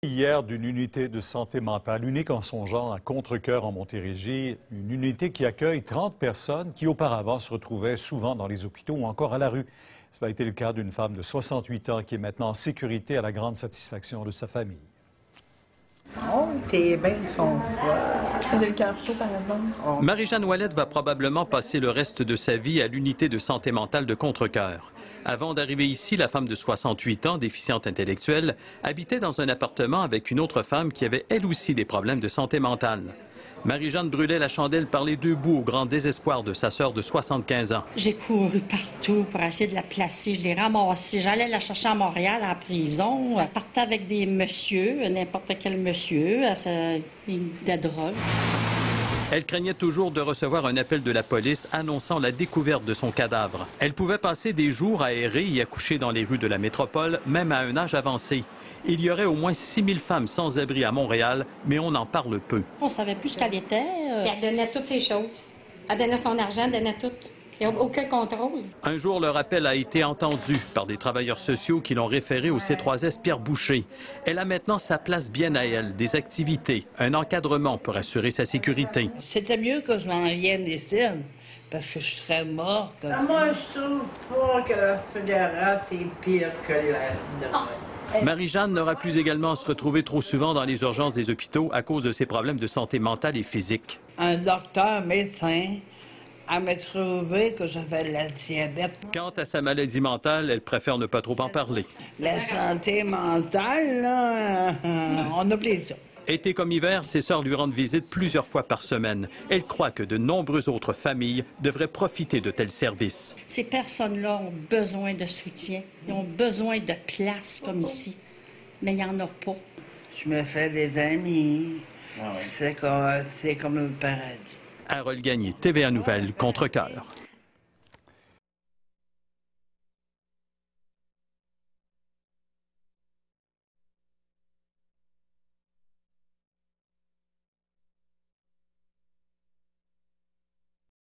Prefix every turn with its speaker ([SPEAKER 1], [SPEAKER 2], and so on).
[SPEAKER 1] Hier, d'une unité de santé mentale unique en son genre à Contrecœur en Montérégie, une unité qui accueille 30 personnes qui auparavant se retrouvaient souvent dans les hôpitaux ou encore à la rue. Cela a été le cas d'une femme de 68 ans qui est maintenant en sécurité à la grande satisfaction de sa famille.
[SPEAKER 2] Oh, tes bains sont froids.
[SPEAKER 3] J'ai le cœur chaud, par exemple.
[SPEAKER 2] Oh.
[SPEAKER 4] Marie-Jeanne Ouellette va probablement passer le reste de sa vie à l'unité de santé mentale de Contrecœur. Avant d'arriver ici, la femme de 68 ans, déficiente intellectuelle, habitait dans un appartement avec une autre femme qui avait elle aussi des problèmes de santé mentale. Marie-Jeanne brûlait la chandelle par les deux bouts au grand désespoir de sa sœur de 75 ans.
[SPEAKER 5] J'ai couru partout pour essayer de la placer. Je l'ai ramassée. J'allais la chercher à Montréal, à la prison. Elle partait avec des messieurs, n'importe quel monsieur, de drogue.
[SPEAKER 4] Elle craignait toujours de recevoir un appel de la police annonçant la découverte de son cadavre. Elle pouvait passer des jours à errer et à coucher dans les rues de la métropole, même à un âge avancé. Il y aurait au moins 6000 femmes sans abri à Montréal, mais on en parle peu.
[SPEAKER 5] On ne savait plus ce qu'elle était.
[SPEAKER 6] Elle donnait toutes ses choses. Elle donnait son argent, elle donnait tout. Il n'y a aucun contrôle.
[SPEAKER 4] Un jour, leur appel a été entendu par des travailleurs sociaux qui l'ont référé au C3S Pierre Boucher. Elle a maintenant sa place bien à elle, des activités, un encadrement pour assurer sa sécurité.
[SPEAKER 2] C'était mieux que je m'en vienne ici, parce que je serais morte. Moi, je trouve pas que la fédérale est pire que la drogue.
[SPEAKER 4] Marie-Jeanne n'aura plus également à se retrouver trop souvent dans les urgences des hôpitaux à cause de ses problèmes de santé mentale et physique.
[SPEAKER 2] Un docteur, médecin, à me trouver que j'avais de la diabète.
[SPEAKER 4] Quant à sa maladie mentale, elle préfère ne pas trop en parler.
[SPEAKER 2] La santé mentale, là, on oublie ça.
[SPEAKER 4] Été comme hiver, ses sœurs lui rendent visite plusieurs fois par semaine. Elle croit que de nombreuses autres familles devraient profiter de tels services.
[SPEAKER 5] Ces personnes-là ont besoin de soutien. Ils ont besoin de place comme ici. Mais il n'y en a pas.
[SPEAKER 2] Je me fais des amis. C'est comme un paradis.
[SPEAKER 4] Harold Gagné, TVA Nouvelles, Contrecœur.